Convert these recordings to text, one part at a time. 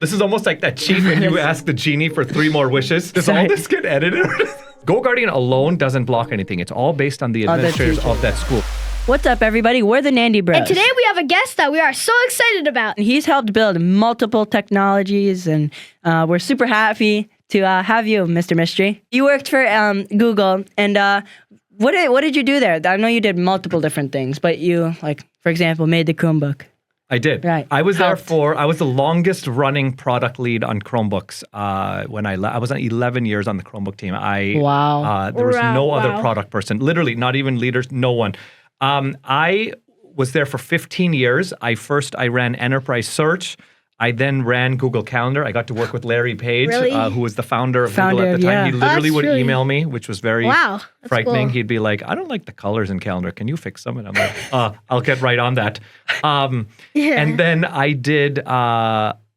This is almost like that cheat when you ask the genie for 3 more wishes. Does all this get edited? GoGuardian alone doesn't block anything. It's all based on the administrators of that school. What's up, everybody? We're the Nandy Bros. And today we have a guest that we are so excited about. He's helped build multiple technologies, and we're super happy to have you, Mr. Mistry. You worked for Google, and what did you do there? I know you did multiple different things, but you, like, for example, made the Chromebook. I did. Right. I was there I was the longest running product lead on Chromebooks when I was on 11 years on the Chromebook team. Wow. There was no other product person, literally not even leaders, no one. I was there for 15 years. I ran enterprise search. I then ran Google Calendar. I got to work with Larry Page, who was the founder of Google at the time. He literally would email me, which was very frightening. Cool. He'd be like, I don't like the colors in Calendar. Can you fix them? And I'm like, I'll get right on that. And then I did,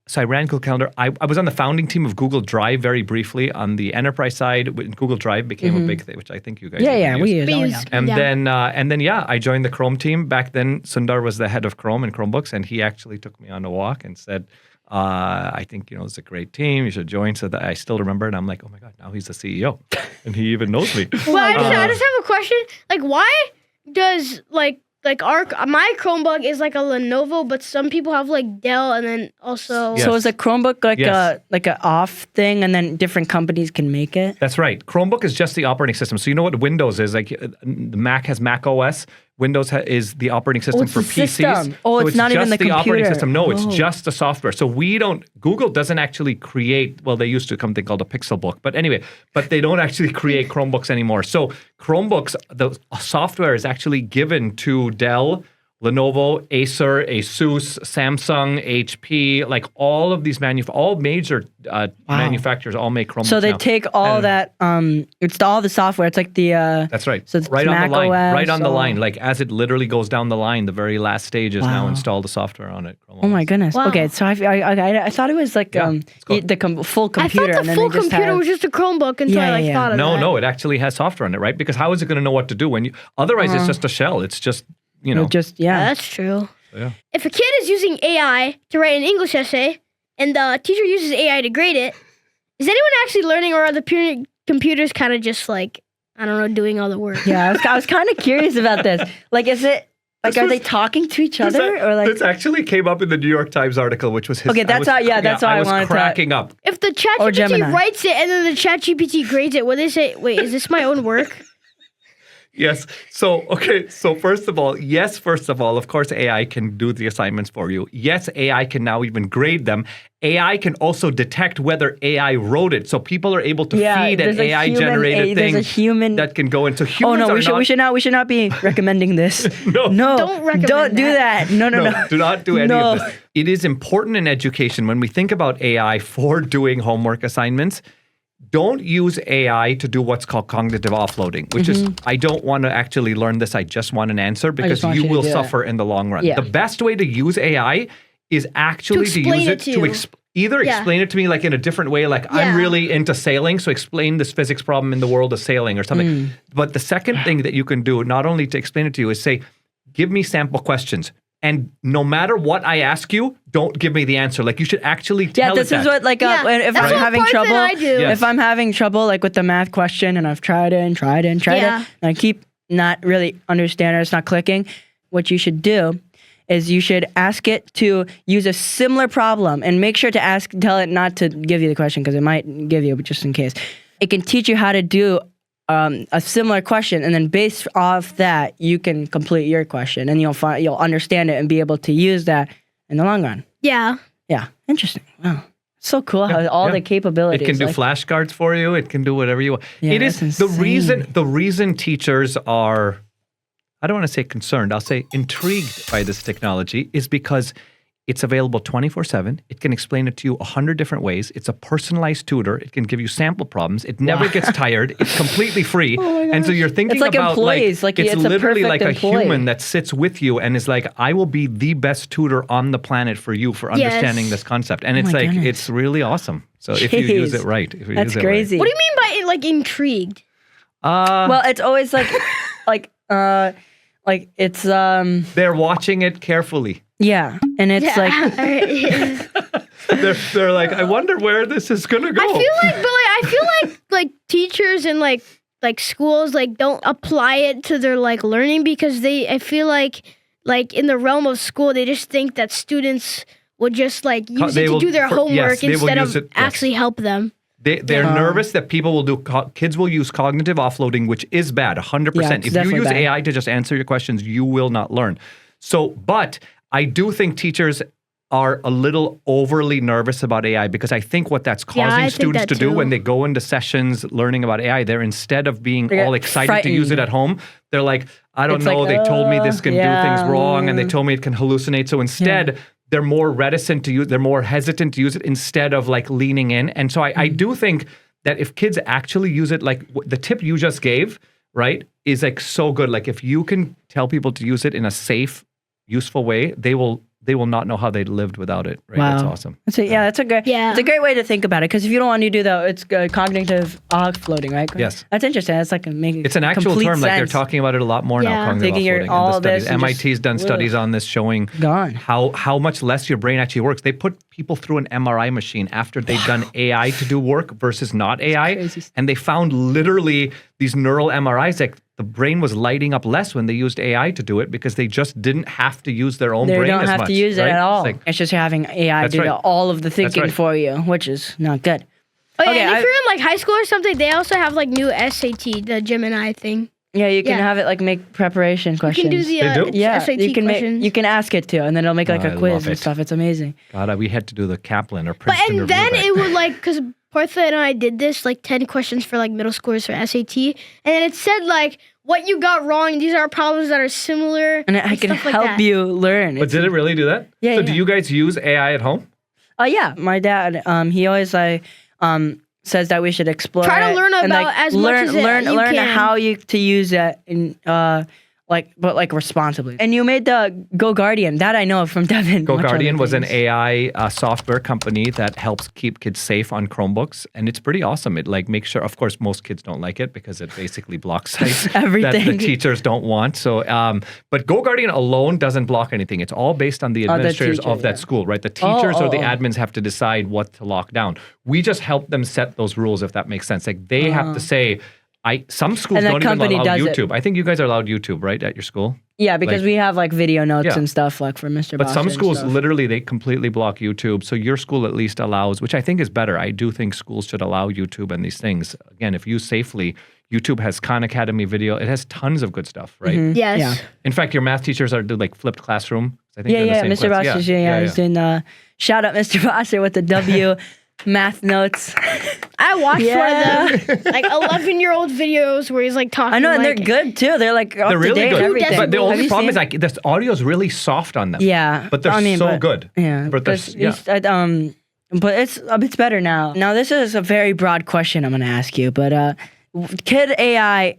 so I ran Google Calendar. I was on the founding team of Google Drive very briefly on the enterprise side. When Google Drive became a big thing, which I think you guys we use. And then I joined the Chrome team. Back then, Sundar was the head of Chrome and Chromebooks, and he actually took me on a walk and said, I think, it's a great team. You should join. So that I still remember it. And I'm like, oh my God, now he's the CEO. And he even knows me. Well, I just have a question. Like, why does, my Chromebook is like a Lenovo, but some people have like Dell, and then also. So is a Chromebook like a off thing, and then different companies can make it? That's right. Chromebook is just the operating system. So you know what Windows is? Like the Mac has Mac OS. Windows is the operating system for PCs. System. Oh, so it's not even the computer. Operating system. No, it's just the software. So Google doesn't actually create, well, they used to something called a Pixel Book. But anyway, they don't actually create Chromebooks anymore. So Chromebooks, the software is actually given to Dell, Lenovo, Acer, Asus, Samsung, HP, like all of these all major manufacturers all make Chromebooks. So they take all that, it's all the software. It's like the that's right. So it's right on Mac the line, OS, right on the line. Like as it literally goes down the line, the very last stage is now install the software on it. Oh my goodness. Wow. Okay, so I thought it was like the full computer. I thought the full computer was just a Chromebook until I thought of that. No, it actually has software on it, right? Because how is it going to know what to do when you? Otherwise, it's just a shell. It's just. That's true. Yeah. If a kid is using AI to write an English essay and the teacher uses AI to grade it, is anyone actually learning, or are the computers kind of just like, I don't know, doing all the work? Yeah, I was kind of curious about this. Like, is it like, are they talking to each other, or like? This actually came up in the New York Times article, which was okay. That's why I wanted to. Cracking up. If the ChatGPT writes it and then the ChatGPT grades it, would they say, "Wait, is this my own work?" Yes. So first of all, of course, AI can do the assignments for you. Yes, AI can now even grade them. AI can also detect whether AI wrote it. So people are able to feed an AI-generated thing that can go into humans. We should not be recommending this. No. Don't do that. No. Do not do any of this. It is important in education when we think about AI for doing homework assignments. Don't use AI to do what's called cognitive offloading, which is, I don't want to actually learn this. I just want an answer, because you will suffer in the long run. Yeah. The best way to use AI is actually to use it to either explain it to me like in a different way, like I'm really into sailing, so explain this physics problem in the world of sailing or something. But the second thing that you can do, not only to explain it to you, is say, give me sample questions. And no matter what I ask you, don't give me the answer. Like, you should actually tell this is what, like, if I'm having trouble, if I'm having trouble, like, with the math question, and I've tried it, and I keep not really understanding, it's not clicking, what you should do is you should ask it to use a similar problem, and make sure to tell it not to give you the question, because it might give you, but just in case. It can teach you how to do a similar question, and then based off that, you can complete your question, and you'll understand it and be able to use that in the long run. Yeah. Yeah. Interesting. Wow. So cool how all the capabilities. It can do flashcards for you. It can do whatever you want. Yeah, it is the reason teachers are, I don't want to say concerned, I'll say intrigued by this technology, is because it's available 24/7. It can explain it to you 100 different ways. It's a personalized tutor. It can give you sample problems. It never gets tired. It's completely free. And so you're thinking it's like about employees. it's literally like a human that sits with you and is like, I will be the best tutor on the planet for you for understanding this concept. And it's like, it's really awesome. So if you use it right. That's crazy. What do you mean by like intrigued? Well, it's always like, it's they're watching it carefully. Yeah, and it's like they're like, I wonder where this is gonna go. I feel like teachers and like schools like don't apply it to their like learning because I feel like in the realm of school they just think that students will just like use it to do their homework instead of actually help them. They're nervous that people will kids will use cognitive offloading, which is bad, 100%. If you use AI to just answer your questions, you will not learn. So, but I do think teachers are a little overly nervous about AI because I think what that's causing students to do when they go into sessions learning about AI, they're instead of being all excited to use it at home, they're like, I don't know, they told me this can do things wrong and they told me it can hallucinate. So instead, they're more reticent to use, they're more hesitant to use it instead of like leaning in. And so I do think that if kids actually use it, like the tip you just gave, right, is like so good. Like if you can tell people to use it in a safe, useful way, they will not know how they lived without it. Right? Wow. That's awesome. It's a great way to think about it because if you don't want to do that, it's cognitive offloading, right? Yes. That's interesting. That's like it's an actual term. Sense. Like they're talking about it a lot more now. Cognitive offloading. In the studies. MIT's done studies on this showing how much less your brain actually works. They put people through an MRI machine after they've done AI to do work versus not AI, and they found literally these neural MRIs like the brain was lighting up less when they used AI to do it because they just didn't have to use their own brain as much. They don't have to use it at all. It's just having AI do all of the thinking for you, which is not good. Oh yeah, and if you're in like high school or something, they also have like new SAT, the Gemini thing. Yeah, you can have it like make preparation questions. You can do the SAT questions. You can ask it to, and then it'll make like a quiz and stuff. It's amazing. God, we had to do the Kaplan or Princeton. But and then it would like because Partha and I did this like 10 questions for like middle schoolers for SAT, and then it said like what you got wrong. These are problems that are similar, and I can help you learn. But did it really do that? Yeah. So do you guys use AI at home? Oh yeah, my dad. He always says that we should explore. Try to learn about as much as you can. Learn how to use it in but responsibly. And you made the GoGuardian. That I know from Devin. GoGuardian was an AI software company that helps keep kids safe on Chromebooks, and it's pretty awesome. It like makes sure. Of course, most kids don't like it because it basically blocks sites everything that the teachers don't want. So, but GoGuardian alone doesn't block anything. It's all based on the administrators of that school, right? The teachers or the admins have to decide what to lock down. We just help them set those rules, if that makes sense. Like they have to say. Some schools don't even allow YouTube. I think you guys are allowed YouTube, right, at your school? Yeah, because we have like video notes and stuff like for Mr. But some schools literally they completely block YouTube. So your school at least allows, which I think is better. I do think schools should allow YouTube and these things. Again, if used safely, YouTube has Khan Academy video. It has tons of good stuff, right? Mm-hmm. Yes. Yeah. In fact, your math teachers are like flipped classroom. I think Mr. Bosch he's in. Shout out Mr. Bosch with the W. Math notes. I watched one of them, like 11-year-old videos where he's like talking. I know, and like, they're good too. They're like up really to date good. everything. But the only problem is like the audio is really soft on them. Yeah, but they're so good. Yeah, but it's better now. Now this is a very broad question I'm going to ask you, but could AI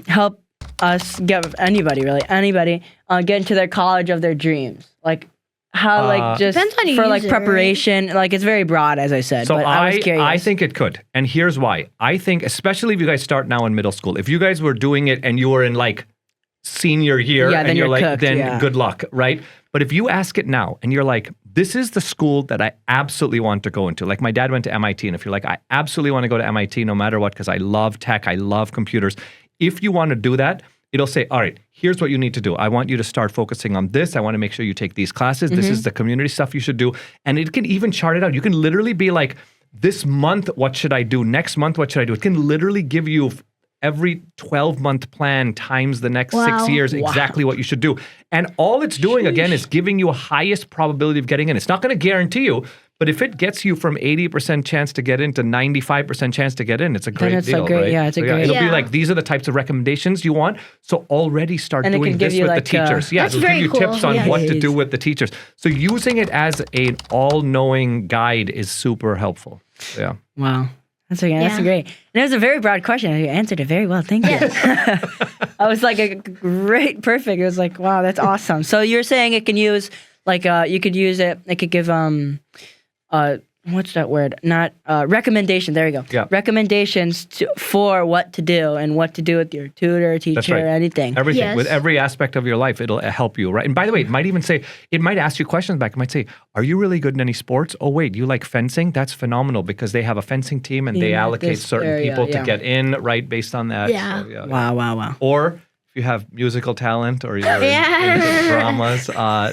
help us get anybody get into their college of their dreams? Like. How like just for like preparation, like it's very broad as I said. So but I was curious. I think it could, and here's why. I think especially if you guys start now in middle school, if you guys were doing it and you were in like senior year, and you're like, cooked, then good luck, right? But if you ask it now and you're like, this is the school that I absolutely want to go into. Like my dad went to MIT, and if you're like, I absolutely want to go to MIT no matter what because I love tech, I love computers. If you want to do that. It'll say, all right, here's what you need to do. I want you to start focusing on this. I want to make sure you take these classes. This is the community stuff you should do. And it can even chart it out. You can literally be like, this month, what should I do? Next month, what should I do? It can literally give you every 12-month plan times the next 6 years exactly what you should do. And all it's doing, again, is giving you a highest probability of getting in. It's not going to guarantee you, but if it gets you from 80% chance to get in to 95% chance to get in, it's a great deal, right? Yeah, it's a great. It'll be like, these are the types of recommendations you want. So already start doing this with the teachers. Yeah, it'll give you tips on what to do with the teachers. So using it as an all-knowing guide is super helpful. Yeah. Wow. That's great. And it was a very broad question. You answered it very well. Thank you. I was like a great, perfect. It was like, wow, that's awesome. So you're saying it can use, like, you could use it. It could give what's that word? Not recommendations. There we go. Yeah. Recommendations for what to do and what to do with your tutor, teacher, anything. Everything. Yes. With every aspect of your life, it'll help you, right? And by the way, it might even say, it might ask you questions back. It might say, are you really good in any sports? Oh, wait, you like fencing? That's phenomenal because they have a fencing team and they allocate certain people to get in, right, based on that. Yeah. So, Wow. Or if you have musical talent or you're into dramas,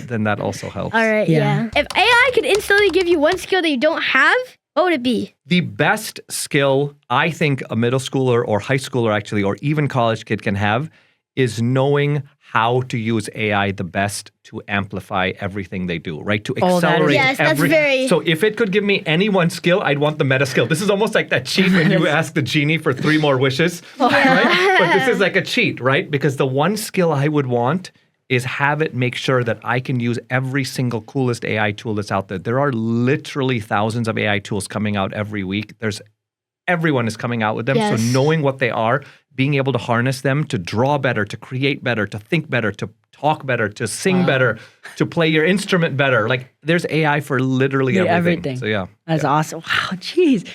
then that also helps. All right, yeah. If AI could instantly give you one skill that you don't have, what would it be? The best skill I think a middle schooler or high schooler actually, or even college kid can have is knowing how to use AI the best to amplify everything they do, right? To accelerate yes, that's very... So if it could give me any one skill, I'd want the meta skill. This is almost like that cheat when you ask the genie for 3 more wishes, right? But this is like a cheat, right? Because the one skill I would want is have it make sure that I can use every single coolest AI tool that's out there. There are literally thousands of AI tools coming out every week. Everyone is coming out with them. Yes. So knowing what they are, being able to harness them to draw better, to create better, to think better, to talk better, to sing better, to play your instrument better. Like there's AI for literally everything. So yeah. That's awesome. Wow, jeez.